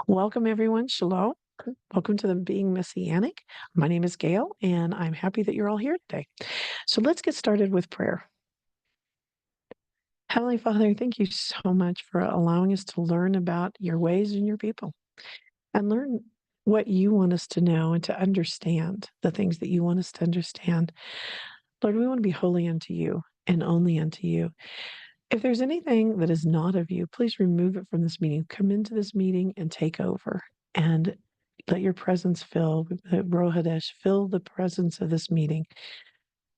Welcome, everyone. Shalom. Welcome to the Being Messianic. My name is Gail, and I'm happy that you're all here today. So let's get started with prayer. Heavenly Father, thank you so much for allowing us to learn about your ways and your people and learn what you want us to know and to understand the things that you want us to understand. Lord, we want to be holy unto you and only unto you. If there's anything that is not of you, please remove it from this meeting. Come into this meeting and take over and let your presence fill, Rohadesh, fill the presence of this meeting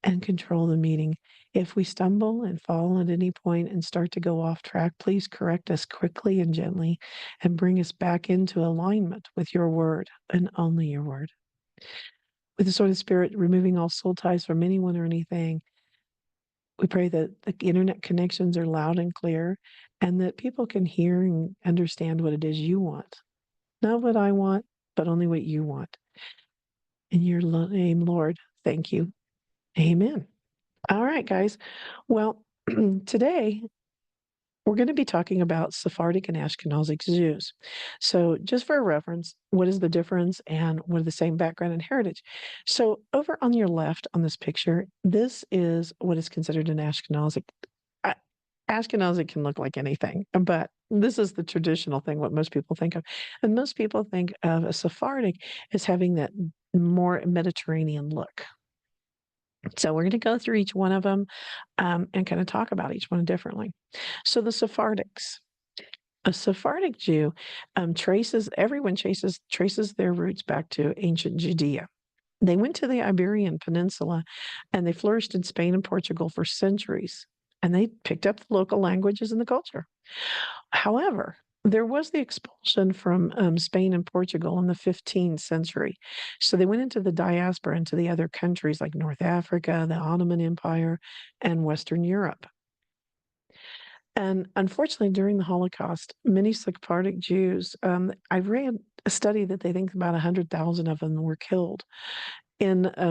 and control the meeting. If we stumble and fall at any point and start to go off track, please correct us quickly and gently and bring us back into alignment with your word and only your word. With the sword of the Spirit, removing all soul ties from anyone or anything, we pray that the internet connections are loud and clear and that people can hear and understand what it is you want. Not what I want, but only what you want. In your name, Lord, thank you. Amen. All right, guys. Well, today we're going to be talking about Sephardic and Ashkenazi Jews. So, just for a reference, what is the difference and what are the same background and heritage? So, over on your left on this picture, this is what is considered an Ashkenazi. I- Ashkenazi can look like anything, but this is the traditional thing, what most people think of. And most people think of a Sephardic as having that more Mediterranean look. So we're going to go through each one of them and kind of talk about each one differently. So the Sephardics. A Sephardic Jew traces their roots back to ancient Judea. They went to the Iberian Peninsula and they flourished in Spain and Portugal for centuries. And they picked up the local languages and the culture. However, there was the expulsion from Spain and Portugal in the 15th century. So they went into the diaspora, into the other countries like North Africa, the Ottoman Empire, and Western Europe. And unfortunately, during the Holocaust, many Sephardic Jews, I read a study that they think about 100,000 of them were killed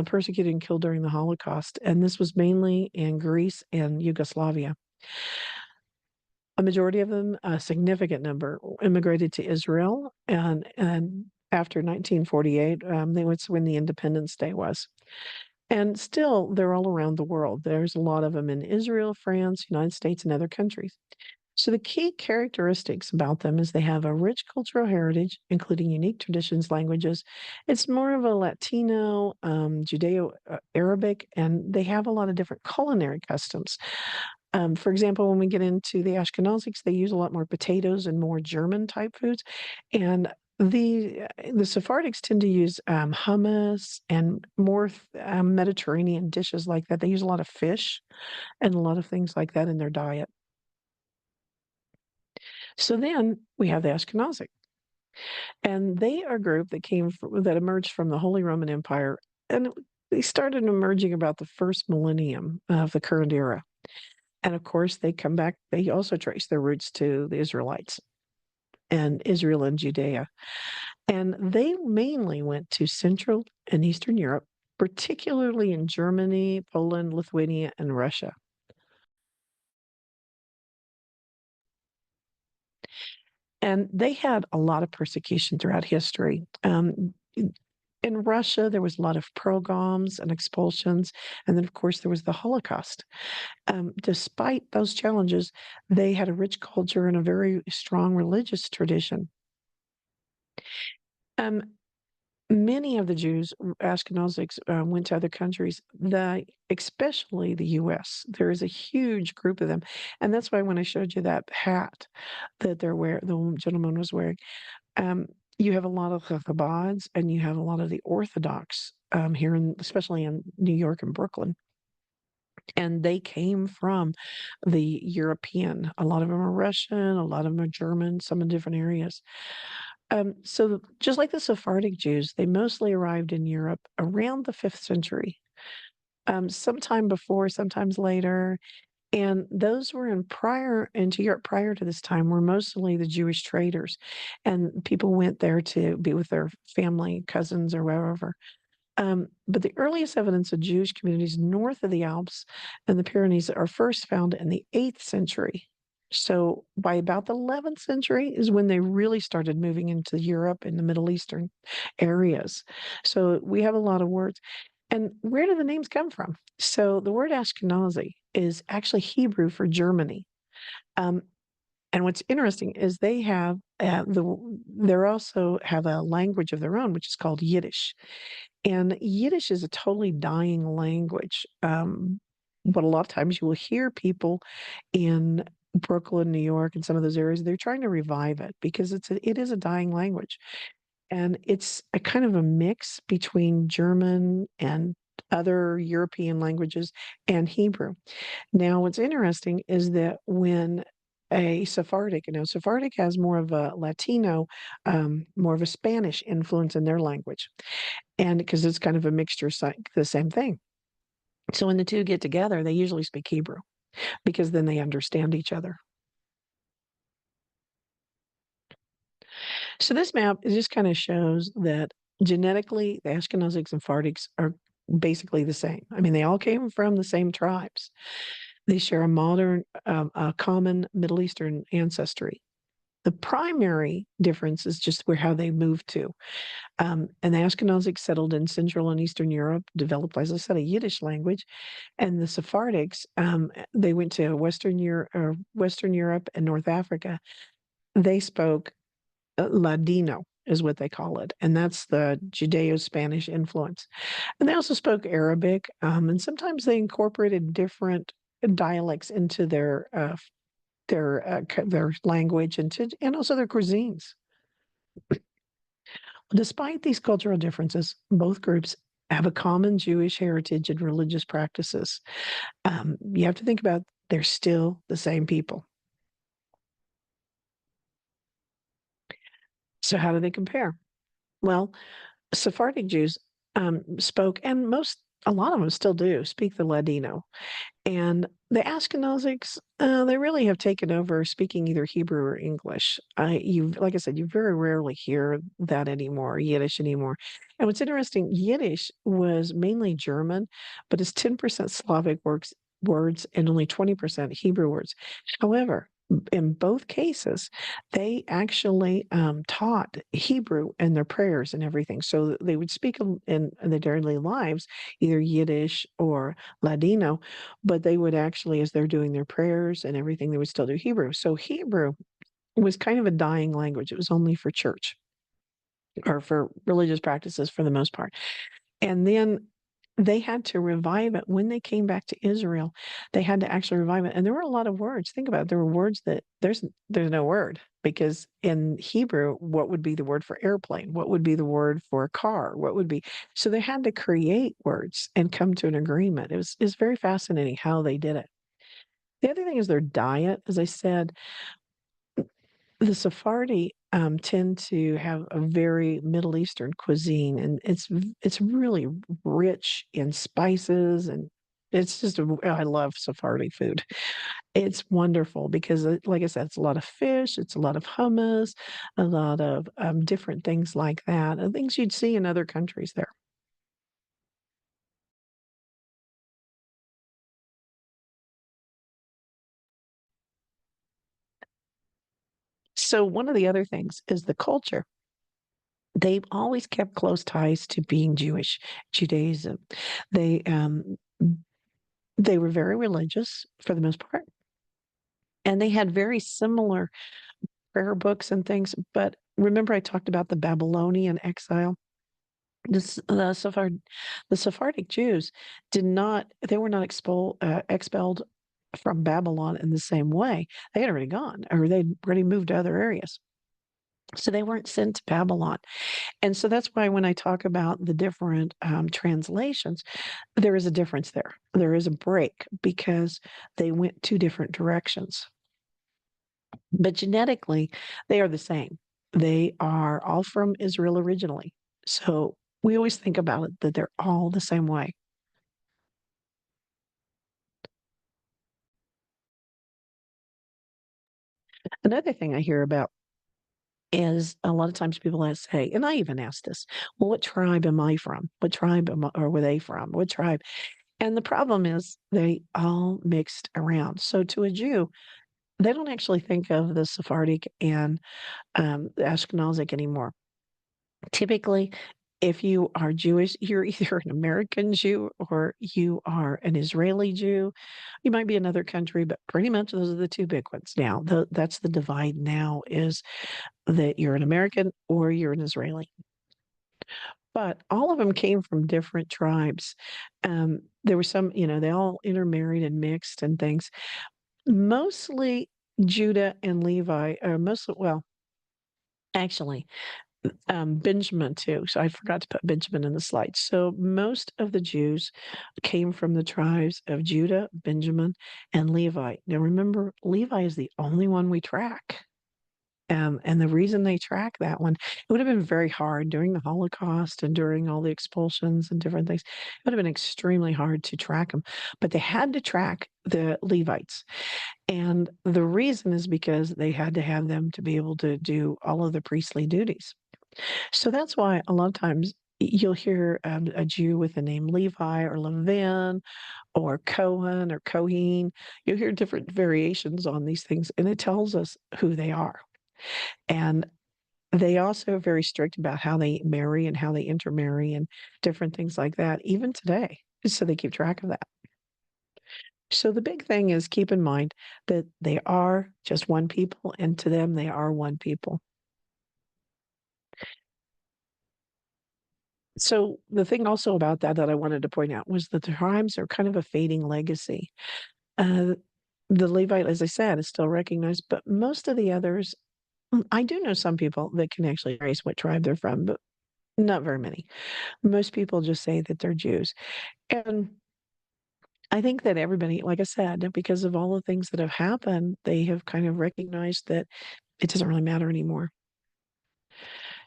persecuted and killed during the Holocaust. And this was mainly in Greece and Yugoslavia. A majority of them, a significant number, immigrated to Israel, and after 1948, they was when the Independence Day was. And still, they're all around the world. There's a lot of them in Israel, France, United States, and other countries. So the key characteristics about them is they have a rich cultural heritage, including unique traditions, languages. It's more of a Latino, Judeo-Arabic, and they have a lot of different culinary customs. For example, when we get into the Ashkenazics, they use a lot more potatoes and more German type foods. And the Sephardics tend to use hummus and more Mediterranean dishes like that. They use a lot of fish and a lot of things like that in their diet. So then we have the Ashkenazic, and they are a group that emerged from the Holy Roman Empire, and they started emerging about the first millennium of the current era. And of course, they come back. They also trace their roots to the Israelites and Israel and Judea. And they mainly went to Central and Eastern Europe, particularly in Germany, Poland, Lithuania, and Russia. And they had a lot of persecution throughout history. In Russia, there was a lot of pogroms and expulsions. And then, of course, there was the Holocaust. Despite those challenges, they had a rich culture and a very strong religious tradition. Um, Many of the Jews, Ashkenazics, went to other countries, especially the U.S. There is a huge group of them. And that's why when I showed you that hat that the gentleman was wearing, um, you have a lot of Chabads and you have a lot of the Orthodox here, especially in New York and Brooklyn. And they came from the European. A lot of them are Russian, a lot of them are German, some in different areas. So just like the Sephardic Jews, they mostly arrived in Europe around the 5th century, sometime before, sometimes later. And those were into Europe prior to this time were mostly the Jewish traders. And people went there to be with their family, cousins, or wherever. But the earliest evidence of Jewish communities north of the Alps and the Pyrenees are first found in the 8th century. So by about the 11th century is when they really started moving into Europe and the Middle Eastern areas. So we have a lot of words. And where do the names come from? So the word Ashkenazi is actually Hebrew for Germany. Um, and what's interesting is they have they also have a language of their own, which is called Yiddish. And Yiddish is a totally dying language. But a lot of times you will hear people in Brooklyn, New York, and some of those areas, they're trying to revive it because it is a dying language. And it's a kind of a mix between German and other European languages and Hebrew. Now, what's interesting is that when a Sephardic, Sephardic has more of a Latino, more of a Spanish influence in their language. And because it's kind of a mixture, the same thing. So when the two get together, they usually speak Hebrew because then they understand each other. So this map it just kind of shows that genetically, the Ashkenazics and Sephardics are basically the same. I mean, they all came from the same tribes. They share a common Middle Eastern ancestry. The primary difference is just where how they moved to. And the Ashkenazics settled in Central and Eastern Europe, developed, as I said, a Yiddish language, and the Sephardics they went to Western Europe and North Africa. They spoke Ladino, is what they call it, and that's the Judeo-Spanish influence. And they also spoke Arabic, and sometimes they incorporated different dialects into their language and also their cuisines. Despite these cultural differences, both groups have a common Jewish heritage and religious practices. You have to think about they're still the same people. So how do they compare? Well, Sephardic Jews spoke, and a lot of them still do speak the Ladino. And the Ashkenazics, they really have taken over speaking either Hebrew or English. Like I said, you very rarely hear that anymore, Yiddish anymore. And what's interesting, Yiddish was mainly German, but it's 10% Slavic words and only 20% Hebrew words. However, in both cases, they actually taught Hebrew in their prayers and everything. So they would speak in their daily lives either Yiddish or Ladino, but they would actually, as they're doing their prayers and everything, they would still do Hebrew. So Hebrew was kind of a dying language. It was only for church or for religious practices for the most part. And then they had to revive it when they came back to Israel. They had to actually revive it. And there were a lot of words. Think about it. There were words that there's no word because in Hebrew, what would be the word for airplane? What would be the word for a car? What would be so they had to create words and come to an agreement. It's very fascinating how they did it. The other thing is their diet. As I said, the Sephardi tend to have a very Middle Eastern cuisine, and it's really rich in spices, and it's just I love Sephardi food. It's wonderful because, like I said, it's a lot of fish, it's a lot of hummus, a lot of different things like that, and things you'd see in other countries there. So one of the other things is the culture. They've always kept close ties to being Jewish, Judaism. They um, they were very religious for the most part, and they had very similar prayer books and things. But remember, I talked about the Babylonian exile. The Sephardic Jews they were not expelled from Babylon in the same way. They had already gone, or they'd already moved to other areas. So they weren't sent to Babylon. And so that's why when I talk about the different translations, there is a difference there. There is a break because they went two different directions. But genetically, they are the same. They are all from Israel originally. So we always think about it that they're all the same way. Another thing I hear about is a lot of times people say, and I even ask this, well, what tribe am I from? What tribe or were they from? What tribe? And the problem is they all mixed around. So to a Jew, they don't actually think of the Sephardic and the Ashkenazic anymore. Typically, if you are Jewish, you're either an American Jew or you are an Israeli Jew. You might be another country, but pretty much those are the two big ones now. That's the divide now, is that you're an American or you're an Israeli. But all of them came from different tribes. There were some, they all intermarried and mixed and things. Mostly Judah and Levi, or mostly, well, actually, Benjamin too. So I forgot to put Benjamin in the slide. So most of the Jews came from the tribes of Judah, Benjamin, and Levi. Now remember, Levi is the only one we track. And the reason they track that one, it would have been very hard during the Holocaust and during all the expulsions and different things. It would have been extremely hard to track them, but they had to track the Levites. And the reason is because they had to have them to be able to do all of the priestly duties. So that's why a lot of times you'll hear a Jew with the name Levi or Levin or Cohen or Cohen. You'll hear different variations on these things, and it tells us who they are. And they also are very strict about how they marry and how they intermarry and different things like that, even today. So they keep track of that. So the big thing is keep in mind that they are just one people, and to them, they are one people. So the thing also about that I wanted to point out was that the tribes are kind of a fading legacy. Uh, the Levite, as I said, is still recognized, but most of the others, I do know some people that can actually trace what tribe they're from, but not very many. Most people just say that they're Jews. And I think that everybody, like I said, because of all the things that have happened, they have kind of recognized that it doesn't really matter anymore.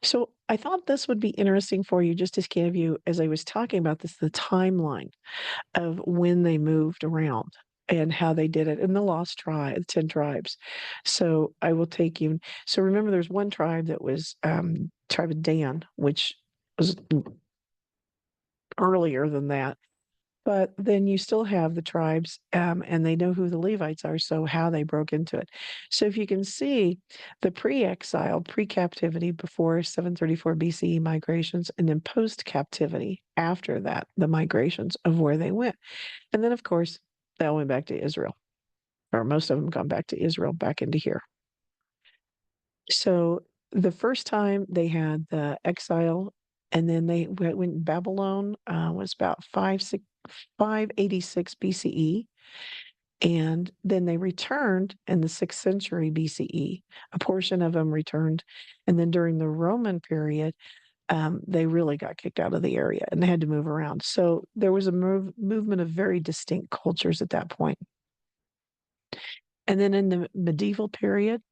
So I thought this would be interesting for you just to give you, as I was talking about this, the timeline of when they moved around and how they did it in the lost tribe, 10 tribes. So I will take you. So remember, there's one tribe that was tribe of Dan, which was earlier than that. But then you still have the tribes, and they know who the Levites are, so how they broke into it. So if you can see the pre-exile, pre-captivity before 734 BCE migrations, and then post-captivity after that, the migrations of where they went. And then, of course, they all went back to Israel, or most of them gone back to Israel, back into here. So the first time they had the exile, and then they went Babylon, was about 586 BCE. And then they returned in the 6th century BCE. A portion of them returned. And then during the Roman period, they really got kicked out of the area and they had to move around. So there was a movement of very distinct cultures at that point. And then in the medieval period,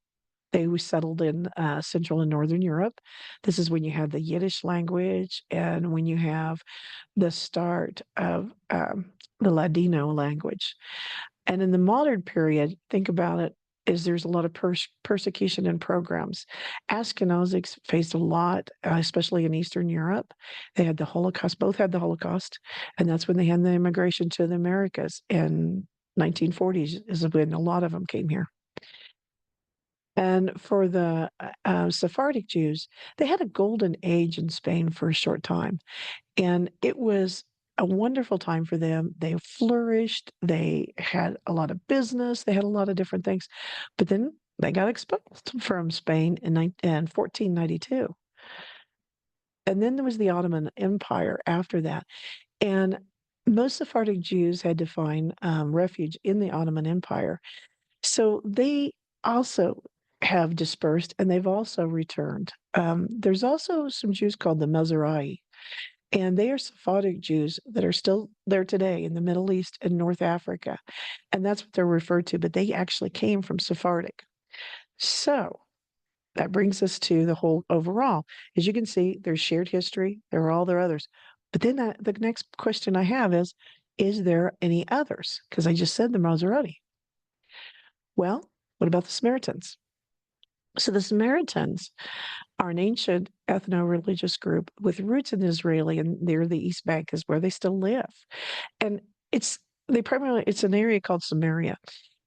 they were settled in Central and Northern Europe. This is when you have the Yiddish language and when you have the start of the Ladino language. And in the modern period, think about it, is there's a lot of persecution and progroms. Ashkenazics faced a lot, especially in Eastern Europe. They had the Holocaust, both had the Holocaust, and that's when they had the immigration to the Americas in 1940s is when a lot of them came here. And for the Sephardic Jews, they had a golden age in Spain for a short time. And it was a wonderful time for them. They flourished. They had a lot of business. They had a lot of different things. But then they got expelled from Spain in 1492. And then there was the Ottoman Empire after that. And most Sephardic Jews had to find refuge in the Ottoman Empire. So they also have dispersed and they've also returned. There's also some Jews called the Mizrahi, and they are Sephardic Jews that are still there today in the Middle East and North Africa. And that's what they're referred to, but they actually came from Sephardic. So that brings us to the whole overall. As you can see, there's shared history, there are all their others. But then the next question I have is there any others? Because I just said the Maserati. Well, what about the Samaritans? So the Samaritans are an ancient ethno-religious group with roots in Israeli, and near the East Bank is where they still live. And it's an area called Samaria.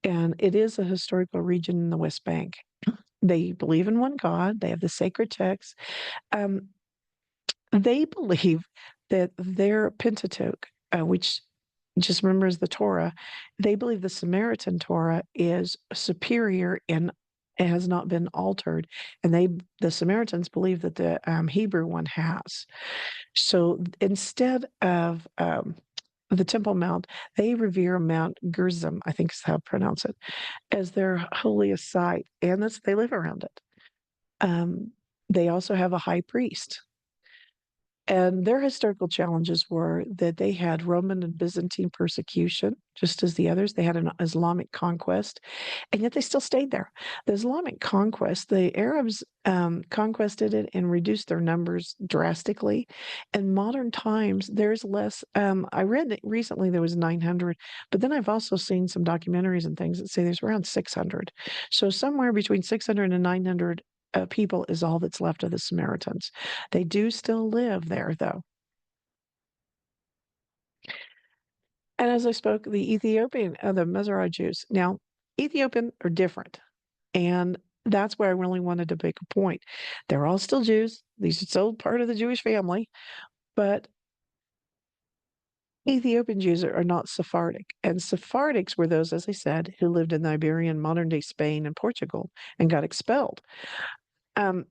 and it is a historical region in the West Bank. They believe in one God. They have the sacred texts. Um, they believe that their Pentateuch, which just remembers the Torah, they believe the Samaritan Torah is superior and it has not been altered, and the Samaritans believe that the Hebrew one has. So instead of the Temple Mount, they revere Mount Gerizim, I think is how to pronounce it, as their holiest site, and they live around it. Um, they also have a high priest. And their historical challenges were that they had Roman and Byzantine persecution, just as the others. They had an Islamic conquest, and yet they still stayed there. The Islamic conquest, the Arabs conquested it and reduced their numbers drastically. In modern times, there's less. I read that recently there was 900, but then I've also seen some documentaries and things that say there's around 600. So somewhere between 600 and 900 people is all that's left of the Samaritans. They do still live there, though. And as I spoke, the the Mizrahi Jews. Now, Ethiopian are different. And that's where I really wanted to make a point. They're all still Jews. These are still part of the Jewish family, but Ethiopian Jews are not Sephardic. And Sephardics were those, as I said, who lived in Iberian, modern day Spain and Portugal and got expelled. Um,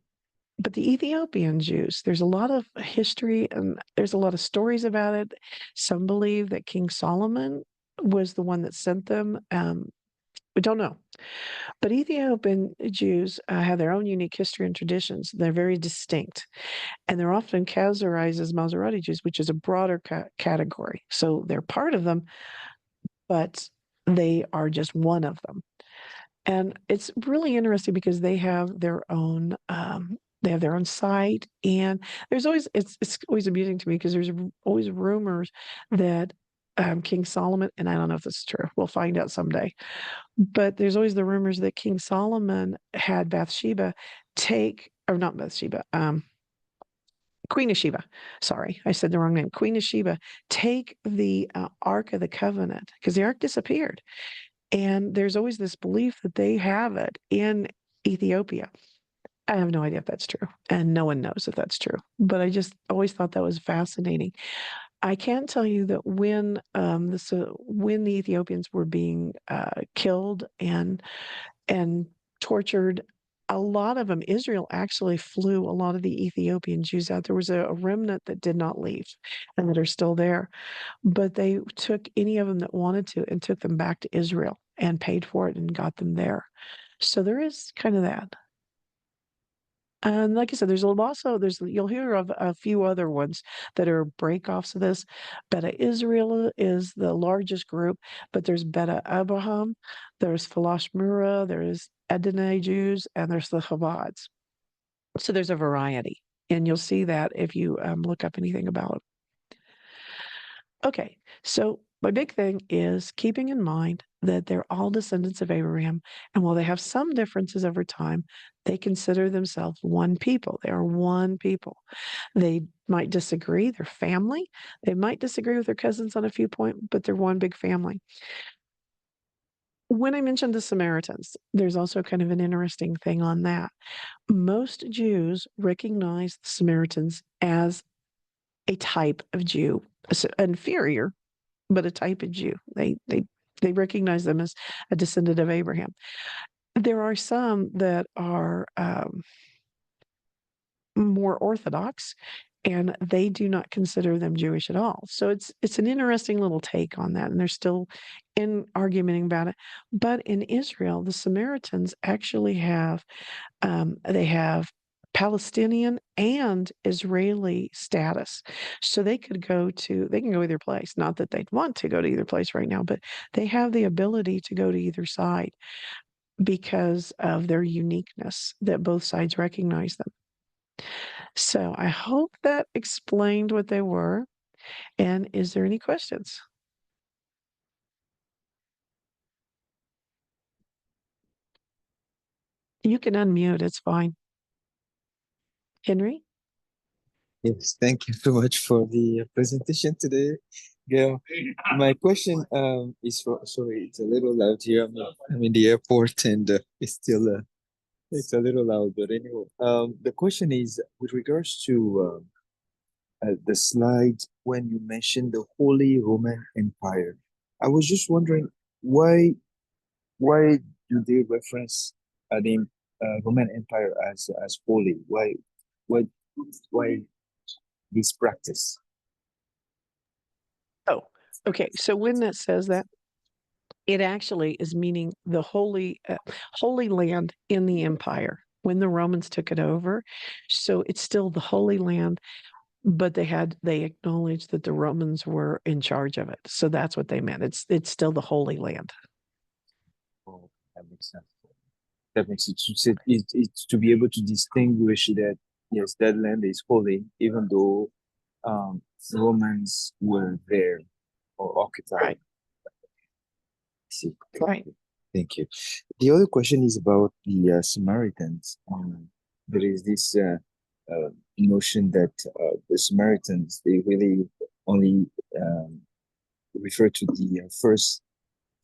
But the Ethiopian Jews, there's a lot of history and there's a lot of stories about it. Some believe that King Solomon was the one that sent them. We don't know. But Ethiopian Jews have their own unique history and traditions. They're very distinct. And they're often categorized as Maserati Jews, which is a broader category. So they're part of them, but they are just one of them. And it's really interesting because they have their own site, and there's always it's always amusing to me because there's always rumors that King Solomon, and I don't know if this is true. We'll find out someday. But there's always the rumors that King Solomon had Bathsheba take, or not Bathsheba, Queen of Sheba. Sorry, I said the wrong name. Queen of Sheba take the Ark of the Covenant because the Ark disappeared. And there's always this belief that they have it in Ethiopia. I have no idea if that's true, and no one knows if that's true. But I just always thought that was fascinating. I can tell you that when the Ethiopians were being killed and tortured, a lot of them, Israel actually flew a lot of the Ethiopian Jews out. There was a remnant that did not leave and that are still there, but they took any of them that wanted to and took them back to Israel and paid for it and got them there. So there is kind of that. And like I said, you'll hear of a few other ones that are breakoffs of this. Beta Israel is the largest group, but there's Beta Abraham, there's Falash Mura, there's Edene Jews, and there's the Chabads. So there's a variety, and you'll see that if you look up anything about it. Okay, so my big thing is keeping in mind that they're all descendants of Abraham, and while they have some differences over time, they consider themselves one people. They are one people. They might disagree, they're family. They might disagree with their cousins on a few points, but they're one big family. When I mentioned the Samaritans, there's also kind of an interesting thing on that. Most Jews recognize the Samaritans as a type of Jew, inferior, but a type of Jew. They recognize them as a descendant of Abraham. There are some that are more Orthodox, and they do not consider them Jewish at all. So it's an interesting little take on that, and they're still in arguing about it. But in Israel, the Samaritans actually they have Palestinian and Israeli status. So they can go either place. Not that they'd want to go to either place right now, but they have the ability to go to either side because of their uniqueness that both sides recognize them. So I hope that explained what they were. And is there any questions? You can unmute, it's fine. Henry? Yes, thank you so much for the presentation today. Gail, my question is for, sorry, it's a little loud here. I'm in the airport and it's a little loud, but anyway, the question is with regards to the slide when you mentioned the Holy Roman Empire. I was just wondering why why do they reference the Roman Empire as holy? Why why this practice? Oh, okay. So when that says that, it actually is meaning the holy land in the empire when the Romans took it over. So it's still the Holy Land, but they acknowledged that the Romans were in charge of it. So that's what they meant. It's still the Holy Land. Oh, that makes sense. That makes it, it's to be able to distinguish that yes, that land is holy, even though Romans were there or occupied. Right. See, Right. thank you. The other question is about the Samaritans. There is this notion that the Samaritans they really only um, refer to the first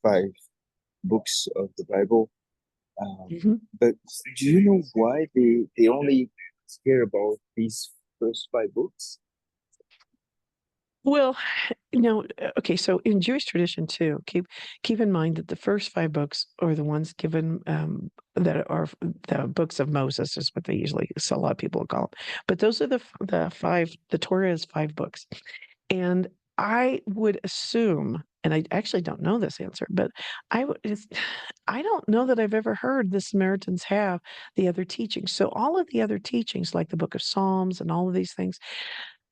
five books of the Bible. Mhm. But do you know why they only care about these first five books? Well, okay, so in Jewish tradition too, keep in mind that the first 5 books are the ones given, that are the books of Moses is what they usually so a lot of people call them. But those are the 5 the Torah is 5 books. And I would assume, and I actually don't know this answer, but I don't know that I've ever heard the Samaritans have the other teachings. So all of the other teachings, like the book of Psalms and all of these things,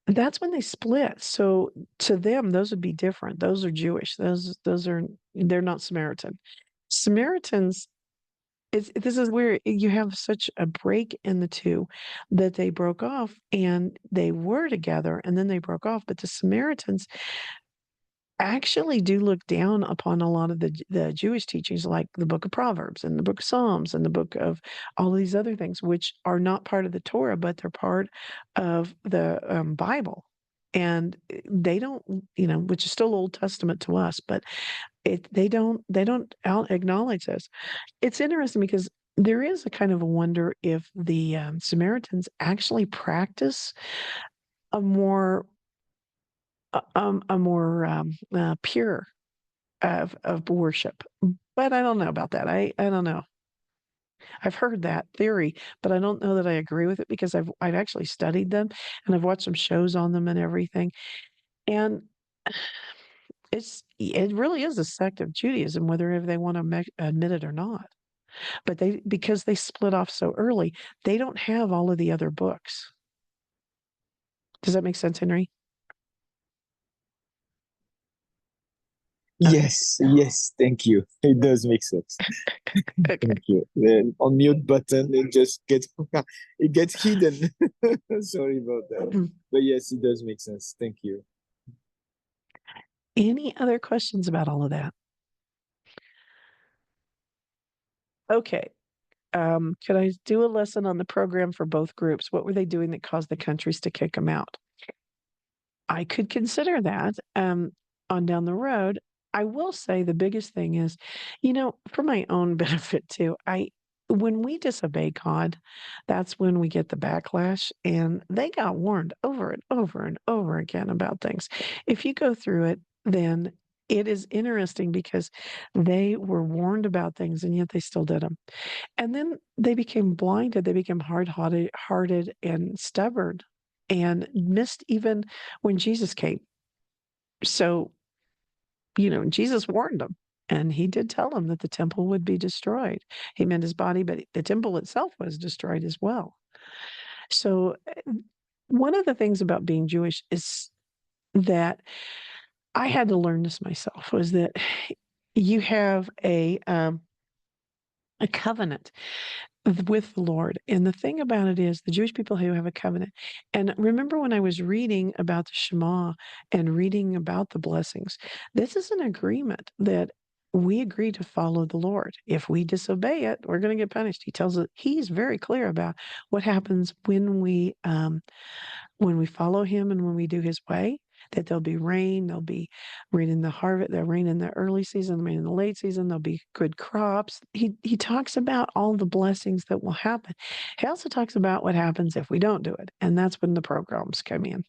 that's when they split. So to them, those would be different. Those are Jewish. Those are they're not Samaritan. Samaritans this is where you have such a break in the two that they broke off and they were together and then they broke off. But the Samaritans actually do look down upon a lot of the Jewish teachings, like the book of Proverbs and the book of Psalms and the book of all of these other things, which are not part of the Torah, but they're part of the Bible. And they don't, which is still Old Testament to us, but they don't acknowledge this. It's interesting because there is a kind of a wonder if the Samaritans actually practice a more pure of worship. But I don't know about that. I don't know. I've heard that theory, but I don't know that I agree with it because I've actually studied them and I've watched some shows on them and everything. And it really is a sect of Judaism, whether they want to admit it or not. But they because they split off so early, they don't have all of the other books. Does that make sense, Henry? Okay. Yes, yes, thank you. It does make sense. Okay. Thank you. The unmute button, it just gets it gets hidden. Sorry about that. Mm. But yes, it does make sense. Thank you. Any other questions about all of that? Okay. Could I do a lesson on the program for both groups? What were they doing that caused the countries to kick them out? I could consider that on down the road. I will say the biggest thing is, for my own benefit too, when we disobey God, that's when we get the backlash. And they got warned over and over and over again about things. If you go through it, then it is interesting because they were warned about things and yet they still did them. And then they became blinded, they became hard-hearted and stubborn and missed even when Jesus came. So, Jesus warned them, and he did tell them that the temple would be destroyed. He meant his body, but the temple itself was destroyed as well. So, one of the things about being Jewish is that I had to learn this myself was that you have a covenant with the Lord. And the thing about it is the Jewish people who have a covenant. And remember when I was reading about the Shema and reading about the blessings, this is an agreement that we agree to follow the Lord. If we disobey it, we're going to get punished. He tells us he's very clear about what happens when we follow him and when we do his way. that there'll be rain, there'll be rain in the harvest, there'll rain in the early season, rain in the late season, there'll be good crops. He talks about all the blessings that will happen. He also talks about what happens if we don't do it, and that's when the programs come in.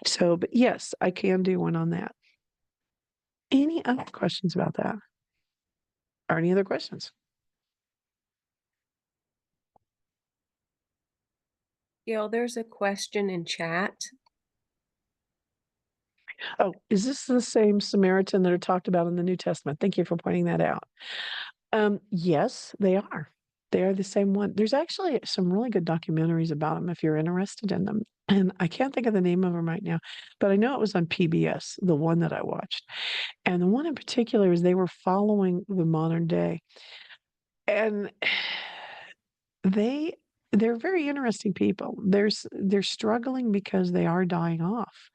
So, but yes, I can do one on that. Any other questions about that? Or any other questions? Gail, there's a question in chat. Oh, is this the same Samaritan that are talked about in the New Testament? Thank you for pointing that out. Yes, they are. They are the same one. There's actually some really good documentaries about them if you're interested in them. And I can't think of the name of them right now, but I know it was on PBS, the one that I watched. And the one in particular is they were following the modern day. And they they're very interesting people. They're struggling because they are dying off.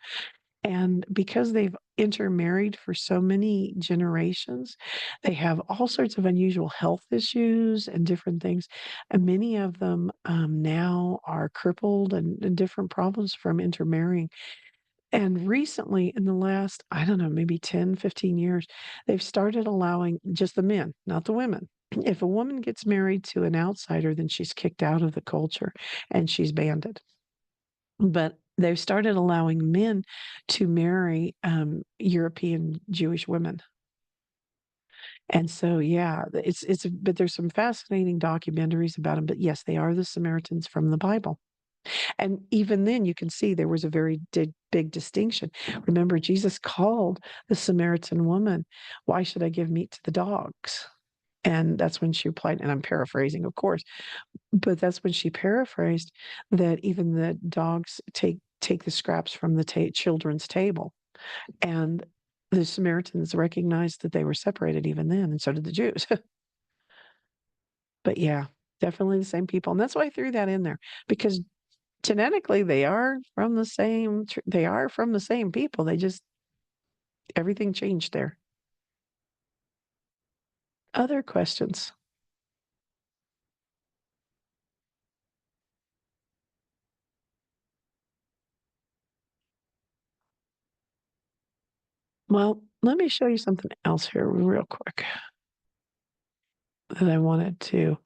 And because they've intermarried for so many generations, they have all sorts of unusual health issues and different things. And many of them now are crippled and different problems from intermarrying. And recently, in the last, I don't know, maybe 10, 15 years, they've started allowing just the men, not the women. If a woman gets married to an outsider, then she's kicked out of the culture and she's banded. But they've started allowing men to marry European Jewish women. And so, yeah, but there's some fascinating documentaries about them. But yes, they are the Samaritans from the Bible. And even then, you can see there was a very big distinction. Remember, Jesus called the Samaritan woman, "Why should I give meat to the dogs?" And that's when she replied, and I'm paraphrasing, of course, but that's when she paraphrased that even the dogs take the scraps from the children's table. And the Samaritans recognized that they were separated even then, and so did the Jews. But yeah, definitely the same people. And that's why I threw that in there because genetically they are from the same people. They just everything changed there. Other questions? Well, let me show you something else here real quick that I wanted to.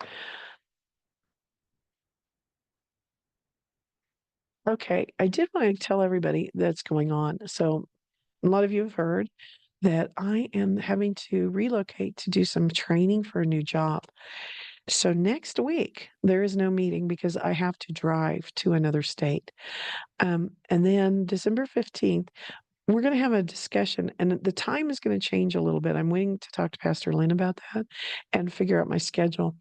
Okay, I did want to tell everybody that's going on. So, a lot of you have heard that I am having to relocate to do some training for a new job. So, next week, there is no meeting because I have to drive to another state. And then December 15th, we're going to have a discussion, and the time is going to change a little bit. I'm waiting to talk to Pastor Lynn about that and figure out my schedule.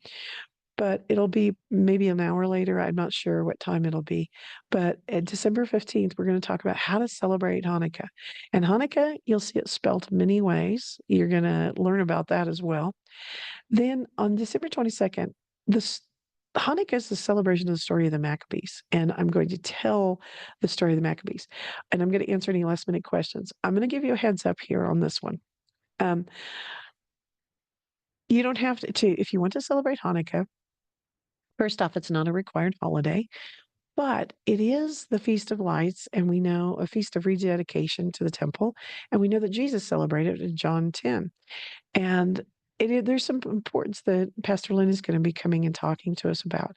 But it'll be maybe an hour later. I'm not sure what time it'll be. But at December 15th, we're going to talk about how to celebrate Hanukkah. And Hanukkah, you'll see it spelled many ways. You're going to learn about that as well. Then on December 22nd, this Hanukkah is the celebration of the story of the Maccabees. And I'm going to tell the story of the Maccabees. And I'm going to answer any last minute questions. I'm going to give you a heads up here on this one. Um, you don't have if you want to celebrate Hanukkah, first off, it's not a required holiday, but it is the Feast of Lights, and we know a feast of rededication to the temple, and we know that Jesus celebrated in John 10. And there's some importance that Pastor Lynn is going to be coming and talking to us about.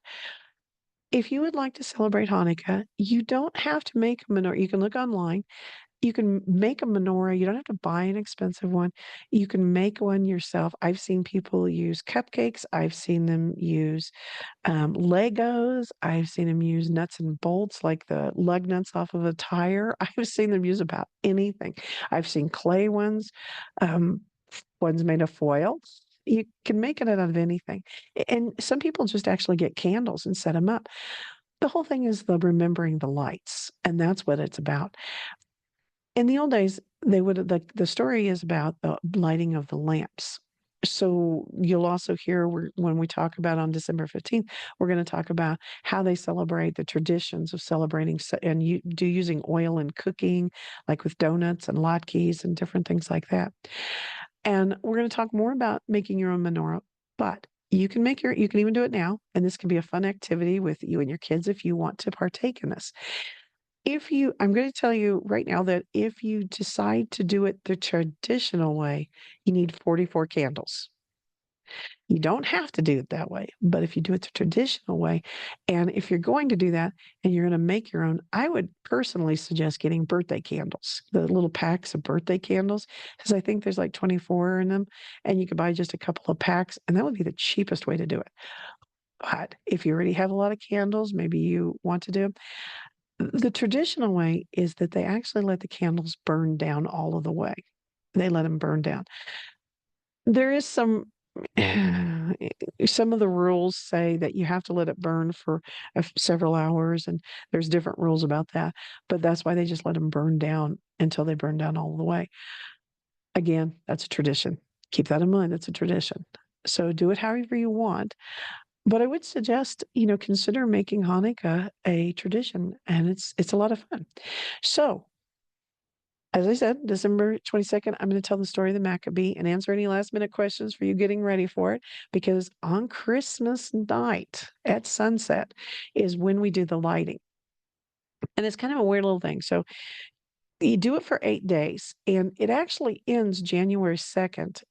If you would like to celebrate Hanukkah, you don't have to make a menorah. You can look online. You can make a menorah. You don't have to buy an expensive one. You can make one yourself. I've seen people use cupcakes. I've seen them use Legos. I've seen them use nuts and bolts like the lug nuts off of a tire. I've seen them use about anything. I've seen clay ones, um, ones made of foil. You can make it out of anything. And some people just actually get candles and set them up. The whole thing is the remembering the lights, and that's what it's about. In the old days, they would the story is about the lighting of the lamps. So you'll also hear when we talk about on December 15th, we're going to talk about how they celebrate the traditions of celebrating and using oil in cooking, like with donuts and latkes and different things like that. And we're going to talk more about making your own menorah, but you can even do it now. And this can be a fun activity with you and your kids if you want to partake in this. I'm going to tell you right now that if you decide to do it the traditional way, you need 44 candles. You don't have to do it that way, but if you do it the traditional way, and if you're going to do that and you're going to make your own, I would personally suggest getting birthday candles, the little packs of birthday candles, because I think there's like 24 in them, and you could buy just a couple of packs, and that would be the cheapest way to do it. But if you already have a lot of candles, maybe you want to do the traditional way is that they actually let the candles burn down all of the way. They let them burn down. There is some of the rules say that you have to let it burn for several hours, and there's different rules about that. But that's why they just let them burn down until they burn down all the way. Again, that's a tradition. Keep that in mind. That's a tradition. So do it however you want. But I would suggest, consider making Hanukkah a tradition, and it's a lot of fun. So as I said, December 22nd, I'm going to tell the story of the Maccabee and answer any last minute questions for you getting ready for it. Because on Christmas night at sunset is when we do the lighting. And it's kind of a weird little thing. So you do it for 8 days, and it actually ends January 2nd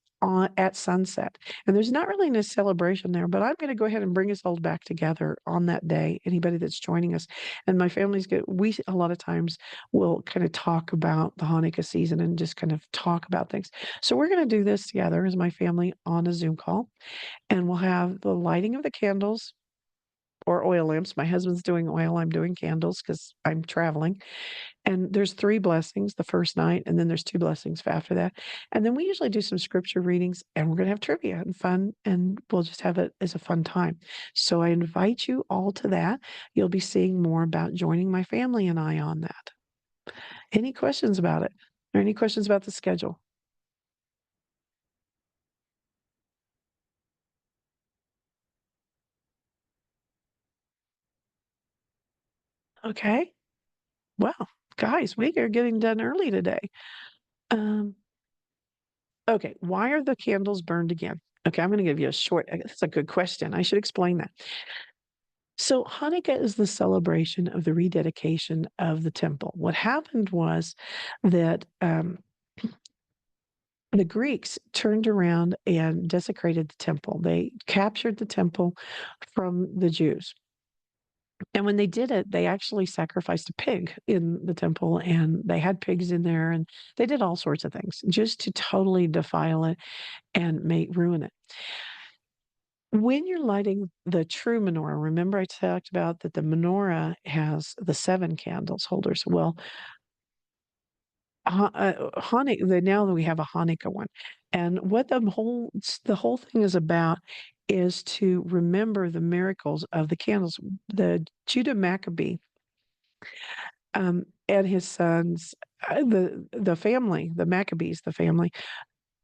at sunset. And there's not really any celebration there, but I'm going to go ahead and bring us all back together on that day, anybody that's joining us. And my family's good. We, a lot of times, will kind of talk about the Hanukkah season and just kind of talk about things. So we're going to do this together as my family on a Zoom call, and we'll have the lighting of the candles or oil lamps. My husband's doing oil, I'm doing candles because I'm traveling. And there's 3 blessings the first night, and then there's 2 blessings after that. And then we usually do some scripture readings, and we're gonna have trivia and fun, and we'll just have it as a fun time. So I invite you all to that. You'll be seeing more about joining my family and I on that. Any questions about it? Or any questions about the schedule? Okay. Well, guys, we are getting done early today. Um, okay, why are the candles burned again? Okay, I'm gonna give you a short that's a good question. I should explain that. So Hanukkah is the celebration of the rededication of the temple. What happened was that the Greeks turned around and desecrated the temple. They captured the temple from the Jews. And when they did it, they actually sacrificed a pig in the temple, and they had pigs in there, and they did all sorts of things just to totally defile it and ruin it. When you're lighting the true menorah, remember I talked about that the menorah has the 7 candles holders. Well, Hanukkah, now that we have a Hanukkah one, and what the whole thing is about is to remember the miracles of the candles. The Judah Maccabee and his sons, the family, the Maccabees, the family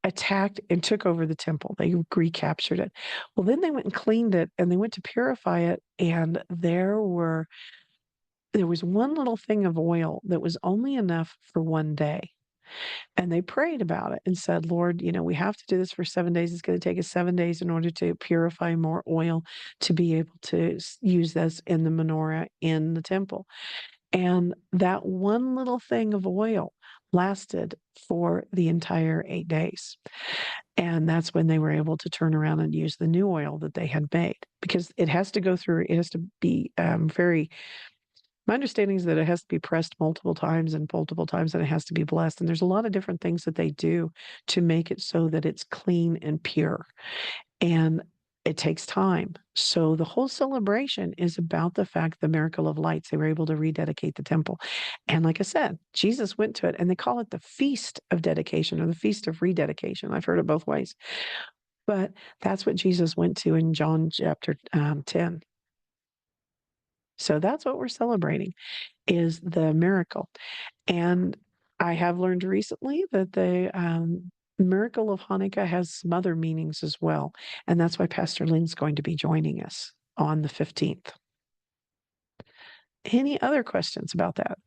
attacked and took over the temple. They recaptured it. Well, then they went and cleaned it, and they went to purify it, and there was one little thing of oil that was only enough for one day. And they prayed about it and said, Lord, we have to do this for 7 days. It's going to take us 7 days in order to purify more oil to be able to use this in the menorah in the temple. And that one little thing of oil lasted for the entire 8 days. And that's when they were able to turn around and use the new oil that they had made, because it has to go through, it has to be my understanding is that it has to be pressed multiple times and multiple times, and it has to be blessed. And there's a lot of different things that they do to make it so that it's clean and pure. And it takes time. So the whole celebration is about the fact, the miracle of lights. They were able to rededicate the temple. And like I said, Jesus went to it, and they call it the Feast of Dedication or the Feast of Rededication. I've heard it both ways. But that's what Jesus went to in John chapter 10. So that's what we're celebrating, is the miracle. And I have learned recently that the miracle of Hanukkah has some other meanings as well. And that's why Pastor Lynn's going to be joining us on the 15th. Any other questions about that?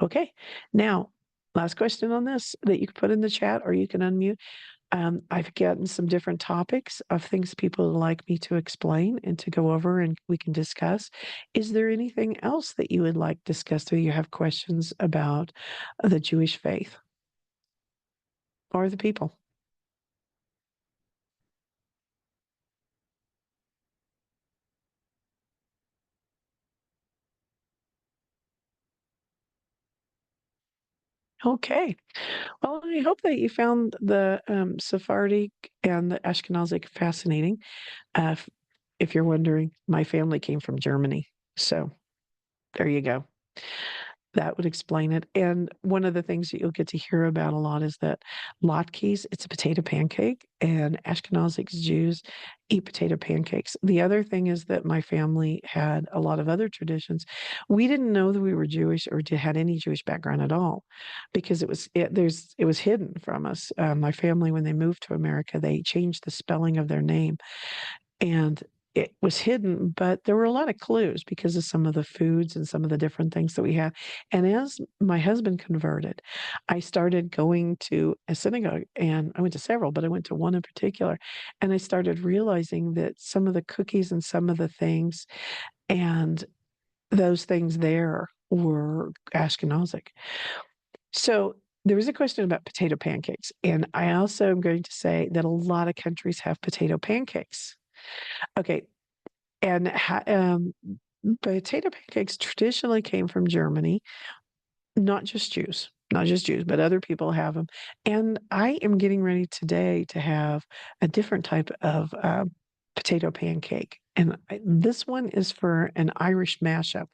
Okay. Now, last question on this that you can put in the chat or you can unmute. I've gotten some different topics of things people would like me to explain and to go over and we can discuss. Is there anything else that you would like discussed or you have questions about the Jewish faith or the people? Okay. Well, I hope that you found the Sephardic and the Ashkenazic fascinating. If you're wondering, my family came from Germany. So there you go. That would explain it. And one of the things that you'll get to hear about a lot is that latkes, it's a potato pancake, and Ashkenazic Jews eat potato pancakes. The other thing is that my family had a lot of other traditions. We didn't know that we were Jewish or had any Jewish background at all, because it was hidden from us. My family, when they moved to America, they changed the spelling of their name and it was hidden, but there were a lot of clues because of some of the foods and some of the different things that we had. And as my husband converted, I started going to a synagogue and I went to several, but I went to one in particular. And I started realizing that some of the cookies and some of the things and those things there were Ashkenazic. So there was a question about potato pancakes. And I also am going to say that a lot of countries have potato pancakes. Okay, and potato pancakes traditionally came from Germany, not just Jews, but other people have them. And I am getting ready today to have a different type of potato pancake. And this one is for an Irish mashup.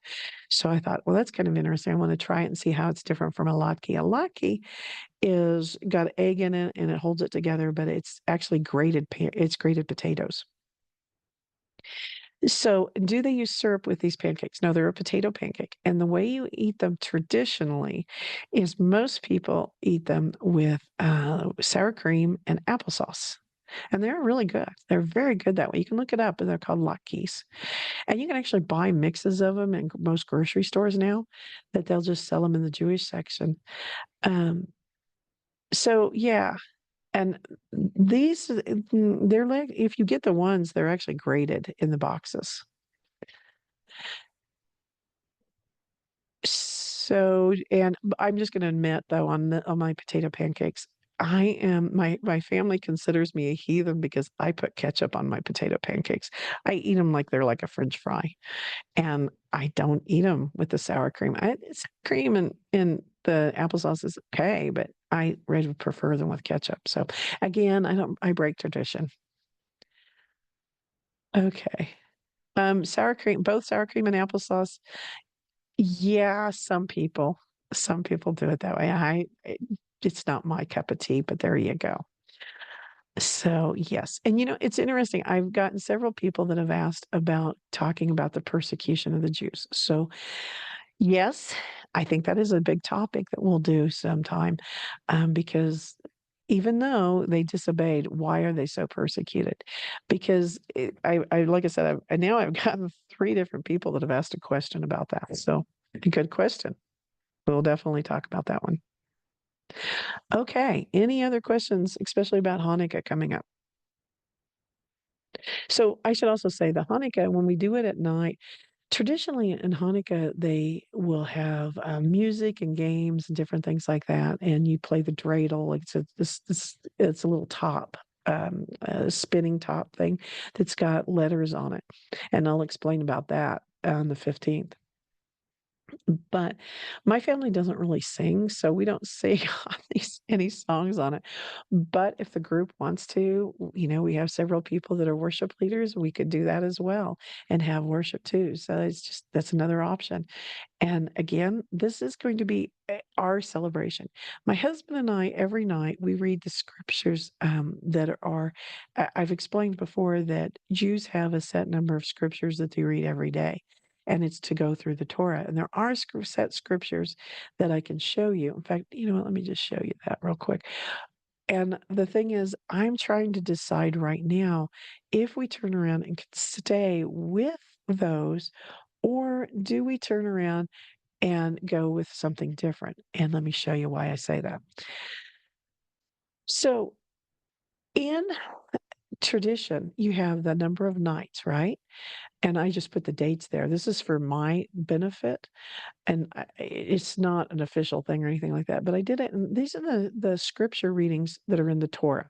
So I thought, well, that's kind of interesting. I want to try it and see how it's different from a latke. A latke is got egg in it and it holds it together, but it's actually it's grated potatoes. So, do they use syrup with these pancakes? No, they're a potato pancake. And the way you eat them traditionally is most people eat them with sour cream and applesauce. And they're really good. They're very good that way. You can look it up, and they're called latkes. And you can actually buy mixes of them in most grocery stores now that they'll just sell them in the Jewish section. Um, so, yeah. And they're like, if you get the ones, they're actually graded in the boxes. So, and I'm just gonna admit though, on my potato pancakes, I am my family considers me a heathen because I put ketchup on my potato pancakes. I eat them like they're like a French fry, and I don't eat them with the sour cream. Sour cream and the applesauce is okay, but I really prefer them with ketchup. So again, I break tradition. Okay. Sour cream, both sour cream and applesauce. Yeah, some people do it that way. It's not my cup of tea, but there you go. So, yes. And, it's interesting. I've gotten several people that have asked about talking about the persecution of the Jews. So, yes, I think that is a big topic that we'll do sometime, because even though they disobeyed, why are they so persecuted? Because like I said, and now I've gotten 3 different people that have asked a question about that. So, a good question. We'll definitely talk about that one. Okay. Any other questions, especially about Hanukkah coming up? So I should also say the Hanukkah, when we do it at night, traditionally in Hanukkah, they will have music and games and different things like that. And you play the dreidel. Like it's a little top, a spinning top thing that's got letters on it. And I'll explain about that on the 15th. But my family doesn't really sing, so we don't sing on any songs on it. But if the group wants to, we have several people that are worship leaders, we could do that as well and have worship too. So that's another option. And again, this is going to be our celebration. My husband and I, every night, we read the scriptures that are, I've explained before that Jews have a set number of scriptures that they read every day, and it's to go through the Torah. And there are set scriptures that I can show you. In fact, you know what? Let me just show you that real quick. And the thing is, I'm trying to decide right now if we turn around and could stay with those, or do we turn around and go with something different? And let me show you why I say that. So In tradition, you have the number of nights, right? And I just put the dates there. This is for my benefit, and it's not an official thing or anything like that. But I did it, and these are the scripture readings that are in the Torah.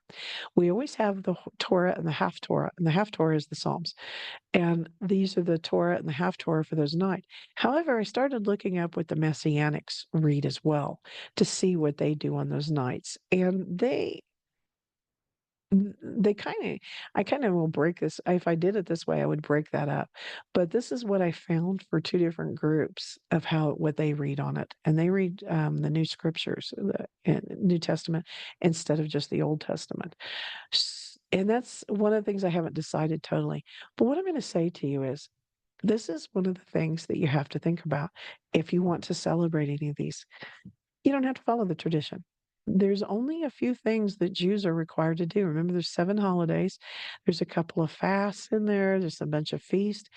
We always have the Torah and the half Torah, and the half Torah is the Psalms. And these are the Torah and the half Torah for those nights. However, I started looking up what the Messianics read as well to see what they do on those nights, and they kinda I kinda will break this if I did it this way, I would break that up, but this is what I found for 2 different groups of how what they read on it, and they read, the New Scriptures, the New Testament instead of just the Old Testament. And that's one of the things I haven't decided totally, but what I'm gonna say to you is, this is one of the things that you have to think about if you want to celebrate any of these. You don't have to follow the tradition. There's only a few things that Jews are required to do. Remember, there's 7 holidays. There's a couple of fasts in there. There's a bunch of feasts,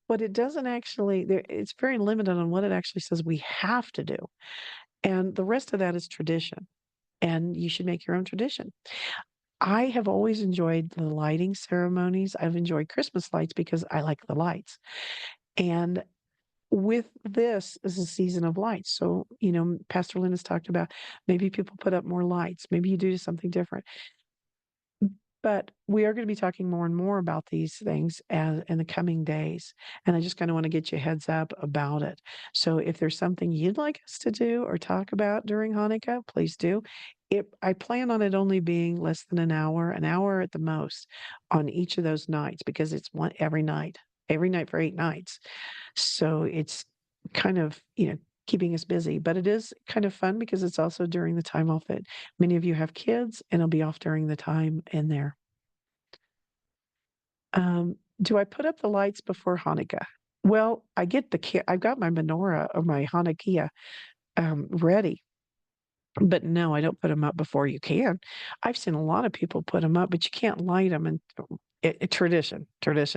but it doesn't actually it's very limited on what it actually says we have to do. And the rest of that is tradition, and you should make your own tradition. I have always enjoyed the lighting ceremonies. I've enjoyed Christmas lights because I like the lights. And with this is a season of lights. So, Pastor Lynn has talked about maybe people put up more lights, maybe you do something different. But we are going to be talking more and more about these things in the coming days. And I just kind of want to get you a heads up about it. So if there's something you'd like us to do or talk about during Hanukkah, please do. I plan on it only being less than an hour at the most on each of those nights because it's one every night for 8 nights. So it's kind of, keeping us busy, but it is kind of fun because it's also during the time off that many of you have kids and it'll be off during the time in there. Do I put up the lights before Hanukkah? Well, I've got my menorah or my Hanukkah ready, but no, I don't put them up before you can. I've seen a lot of people put them up, but you can't light them. And tradition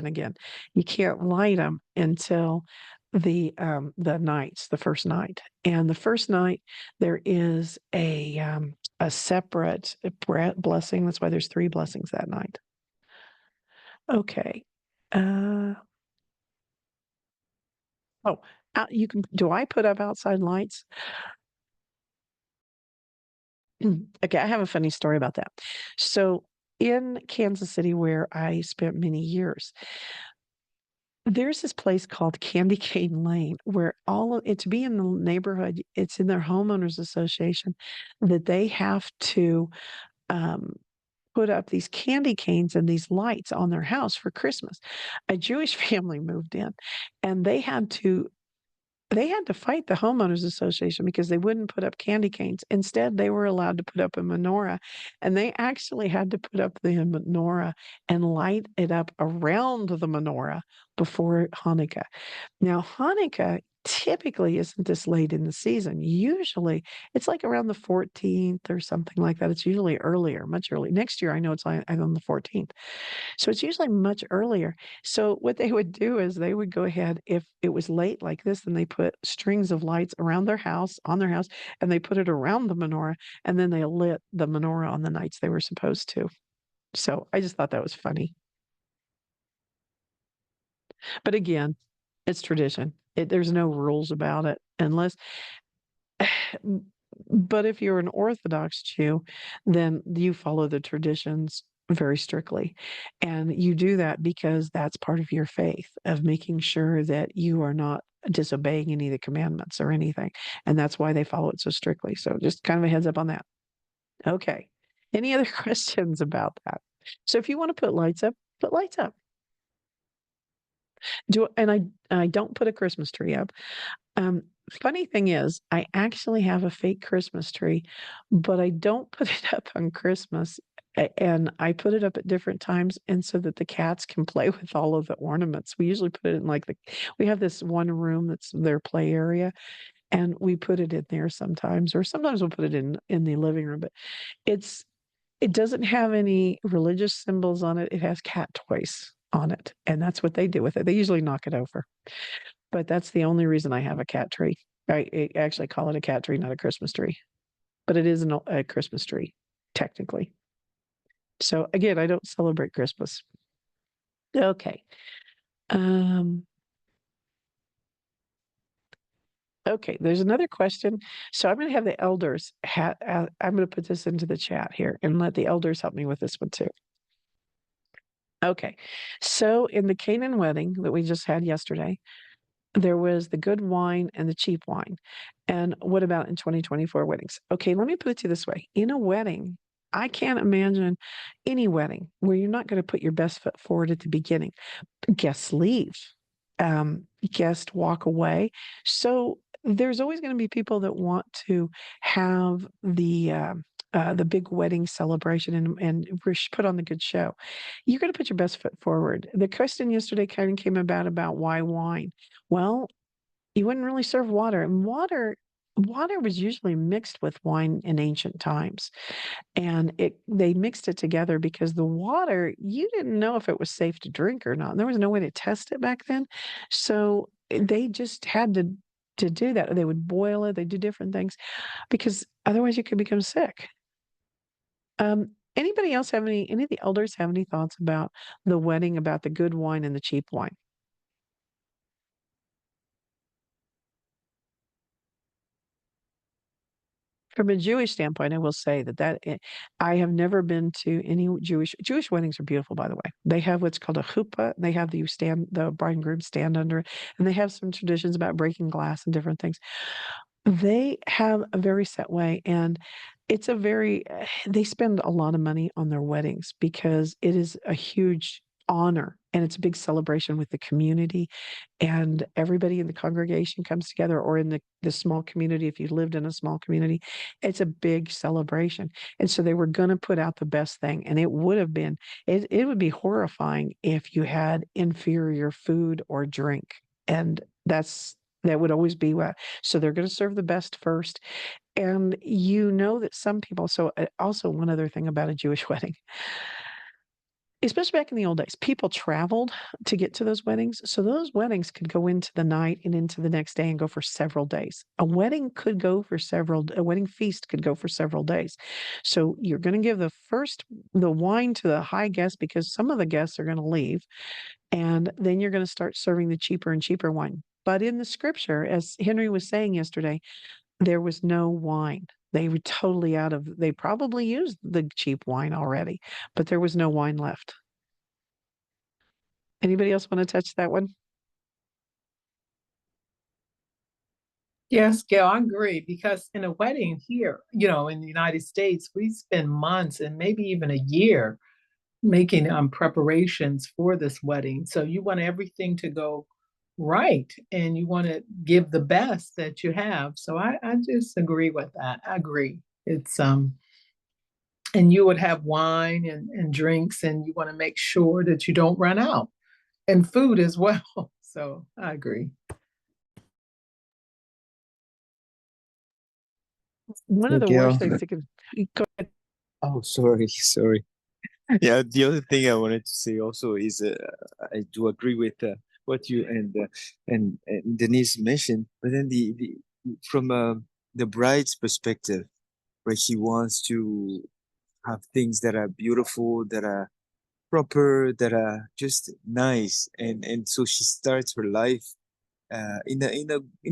again. You can't light them until the first night. And the first night there is a separate blessing. That's why there's 3 blessings that night. Okay. Uh, oh, you can. Do I put up outside lights? Okay, I have a funny story about that. So in Kansas City, where I spent many years, there's this place called Candy Cane Lane where all of it to be in the neighborhood, it's in their homeowners association that they have to um, put up these candy canes and these lights on their house for Christmas. A Jewish family moved in and they had to fight the homeowners association because they wouldn't put up candy canes. Instead, they were allowed to put up a menorah, and they actually had to put up the menorah and light it up around the menorah before Hanukkah. Now, Hanukkah typically isn't this late in the season. Usually, it's like around the 14th or something like that. It's usually earlier, much earlier. Next year, I know it's on the 14th. So it's usually much earlier. So what they would do is they would go ahead if it was late like this, then they put strings of lights around their house, on their house, and they put it around the menorah, and then they lit the menorah on the nights they were supposed to. So I just thought that was funny. But again, it's tradition. There's no rules about it unless but if you're an Orthodox Jew, then you follow the traditions very strictly. And you do that because that's part of your faith, of making sure that you are not disobeying any of the commandments or anything. And that's why they follow it so strictly. So just kind of a heads up on that. Okay. Any other questions about that? So if you want to put lights up, put lights up. I don't put a Christmas tree up. Um, Funny thing is, I actually have a fake Christmas tree, but I don't put it up on Christmas. And I put it up at different times, and so that the cats can play with all of the ornaments. We usually put it in we have this one room that's their play area, and we put it in there sometimes, or sometimes we'll put it in the living room. But it doesn't have any religious symbols on it. It has cat toys on it, and that's what they do with it. They usually knock it over. But that's the only reason I have a cat tree. I actually call it a cat tree, not a Christmas tree, but it is a Christmas tree, technically. So again, I don't celebrate Christmas. Okay. Um, okay, there's another question. So I'm going to have the elders, I'm going to put this into the chat here and let the elders help me with this one too. Okay, so in the Canaan wedding that we just had yesterday, there was the good wine and the cheap wine. And what about in 2024 weddings? Okay, let me put it to you this way. In a wedding, I can't imagine any wedding where you're not going to put your best foot forward at the beginning. Guests leave, guests walk away. So there's always going to be people that want to have the big wedding celebration and put on the good show. You're going to put your best foot forward. The question yesterday kind of came about why wine. Well, you wouldn't really serve water, and water was usually mixed with wine in ancient times, and they mixed it together because the water, you didn't know if it was safe to drink or not. There was no way to test it back then. So they just had to do that. They would boil it, they do different things because otherwise you could become sick. Anybody else have any of the elders have any thoughts about the wedding, about the good wine and the cheap wine? From a Jewish standpoint, I will say I have never been to any Jewish weddings are beautiful, by the way. They have what's called a chuppah. They have the bride and groom stand under it, and they have some traditions about breaking glass and different things. They have a very set way, and it's a very they spend a lot of money on their weddings because it is a huge honor and it's a big celebration with the community, and everybody in the congregation comes together, or in the small community if you lived in a small community. It's a big celebration, and so they were going to put out the best thing, and it would be horrifying if you had inferior food or drink, and that would always be what. So they're going to serve the best first. And you know that some people, so also one other thing about a Jewish wedding, especially back in the old days, people traveled to get to those weddings. So those weddings could go into the night and into the next day and go for several days. A wedding a wedding feast could go for several days. So you're going to give the wine to the high guests because some of the guests are going to leave. And then you're going to start serving the cheaper and cheaper wine. But in the scripture, as Henry was saying yesterday, there was no wine. They were totally they probably used the cheap wine already, but there was no wine left. Anybody else want to touch that one? Yes, Gail, I agree. Because in a wedding here, in the United States, we spend months and maybe even a year making preparations for this wedding. So you want everything to go right and you want to give the best that you have. So I just agree with that. I agree. It's and you would have wine and drinks, and you want to make sure that you don't run out, and food as well. So I agree. One of Hey, the Gail. worst things that could go ahead. Oh, sorry, sorry. Yeah, the other thing I wanted to say also is I do agree with what you and Denise mentioned, but then the from the bride's perspective, where she wants to have things that are beautiful, that are proper, that are just nice, and so she starts her life in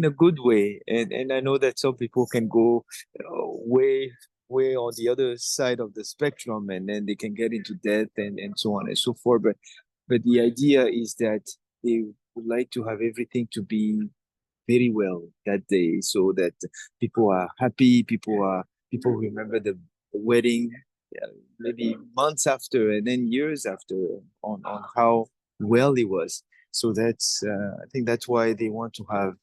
a good way, and I know that some people can go way on the other side of the spectrum, and then they can get into debt and so on and so forth. But the idea is that they would like to have everything to be very well that day, so that people are happy, people remember the wedding, maybe months after and then years after, on how well it was. So that's I think that's why they want to have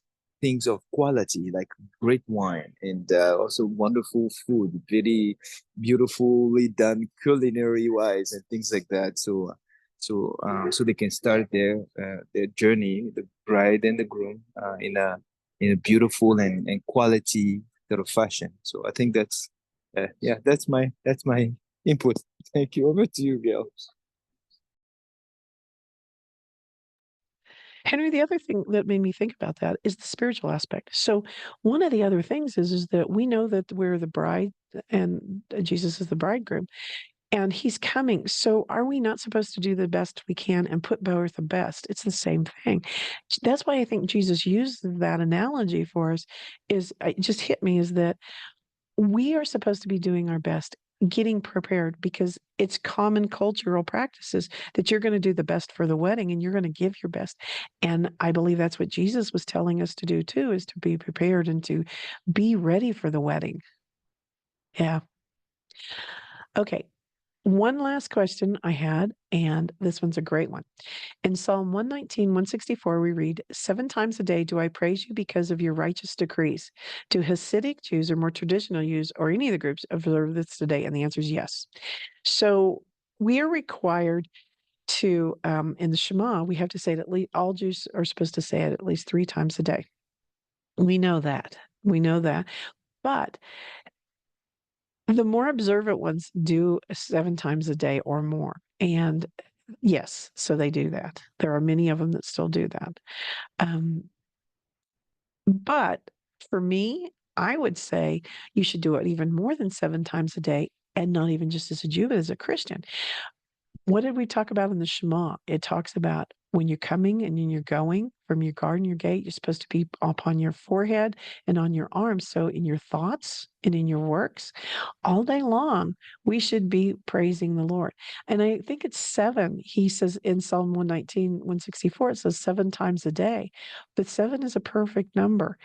things of quality, like great wine, and also wonderful food, very beautifully done culinary wise and things like that. So they can start their journey, the bride and the groom, in a beautiful and quality sort of fashion. So I think that's yeah, that's my input. Thank you. Over to you, Gail. Henry, the other thing that made me think about that is the spiritual aspect. So one of the other things is that we know that we're the bride and Jesus is the bridegroom. and he's coming. So are we not supposed to do the best we can and put both the best? It's the same thing. That's why I think Jesus used that analogy for us it just hit me is that we are supposed to be doing our best, getting prepared because it's common cultural practices that you're going to do the best for the wedding and you're going to give your best. And I believe that's what Jesus was telling us to do too, is to be prepared and to be ready for the wedding. Yeah. Okay. One last question I had, and this one's a great one. In Psalm 119, 164, we read, 7 times a day do I praise you because of your righteous decrees. Do Hasidic Jews or more traditional Jews or any of the groups observe this today? And the answer is yes. So we are required to, in the Shema, we have to say it at least, all Jews are supposed to say it at least 3 times a day. We know that. We know that. But the more observant ones do 7 times a day or more. And yes, so they do that. There are many of them that still do that. But for me, I would say you should do it even more than 7 times a day, and not even just as a Jew, but as a Christian. What did we talk about in the Shema? It talks about when you're coming and when you're going from your garden, your gate, you're supposed to be upon your forehead and on your arms. So in your thoughts and in your works, all day long, we should be praising the Lord. And I think it's 7. He says in Psalm 119, 164, it says 7 times a day. But 7 is a perfect number.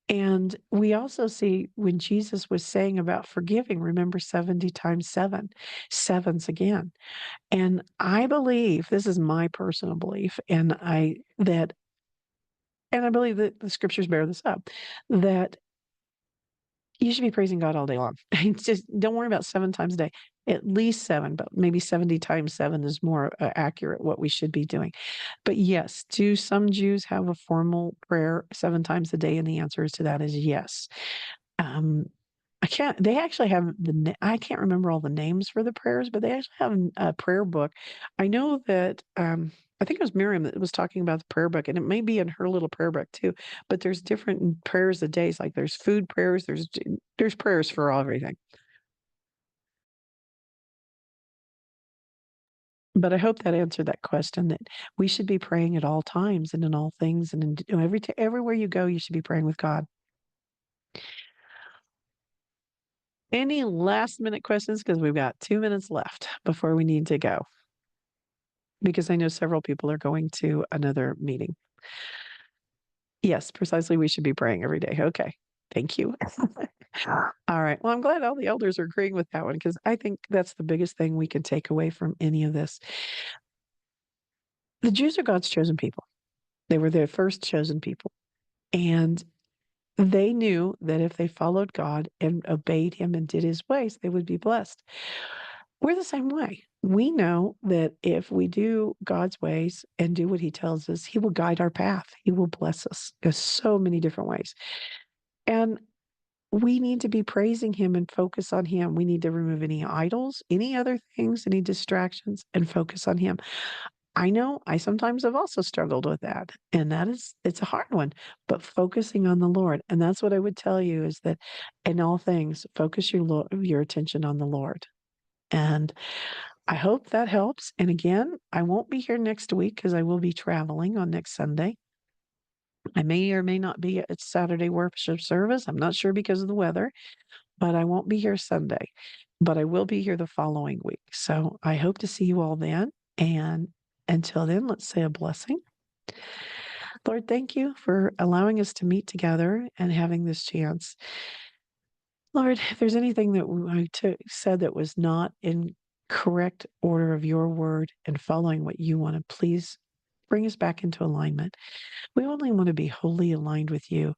And we also see when Jesus was saying about forgiving, remember 70 times 7, sevens again. And I believe, this is my personal belief, and I believe that the scriptures bear this up, that you should be praising God all day long. It's just don't worry about 7 times a day, at least 7, but maybe 70 times 7 is more accurate what we should be doing. But yes, do some Jews have a formal prayer 7 times a day? And the answer to that is yes. They actually have I can't remember all the names for the prayers, but they actually have a prayer book. I know that, I think it was Miriam that was talking about the prayer book, and it may be in her little prayer book too, but there's different prayers a days, like there's food prayers, there's prayers for everything. But I hope that answered that question, that we should be praying at all times and in all things, and everywhere you go, you should be praying with God. Any last minute questions? Because we've got 2 minutes left before we need to go. Because I know several people are going to another meeting. Yes, precisely. We should be praying every day. Okay. Thank you. All right. Well, I'm glad all the elders are agreeing with that one, because I think that's the biggest thing we can take away from any of this. The Jews are God's chosen people. They were their first chosen people. And they knew that if they followed God and obeyed him and did his ways, they would be blessed. We're the same way. We know that if we do God's ways and do what he tells us, he will guide our path. He will bless us in so many different ways. And we need to be praising him and focus on him. We need to remove any idols, any other things, any distractions, and focus on him. I know I sometimes have also struggled with that. And it's a hard one, but focusing on the Lord. And that's what I would tell you, is that in all things, focus your attention on the Lord. And I hope that helps. And again, I won't be here next week because I will be traveling on next Sunday. I may or may not be at Saturday worship service. I'm not sure because of the weather, but I won't be here Sunday. But I will be here the following week. So I hope to see you all then. And until then, let's say a blessing. Lord, thank you for allowing us to meet together and having this chance. Lord, if there's anything that I said that was not in correct order of your word and following what you wanted, please bring us back into alignment. We only want to be wholly aligned with you.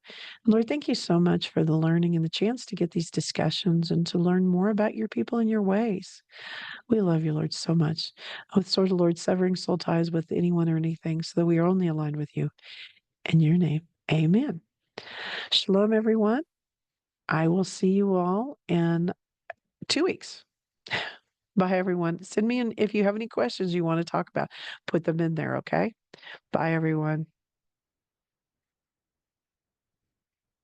Lord, thank you so much for the learning and the chance to get these discussions and to learn more about your people and your ways. We love you, Lord, so much. With sort of, Lord, severing soul ties with anyone or anything so that we are only aligned with you. In your name, amen. Shalom, everyone. I will see you all in 2 weeks. Bye, everyone. Send me if you have any questions you want to talk about, put them in there, okay? Bye, everyone.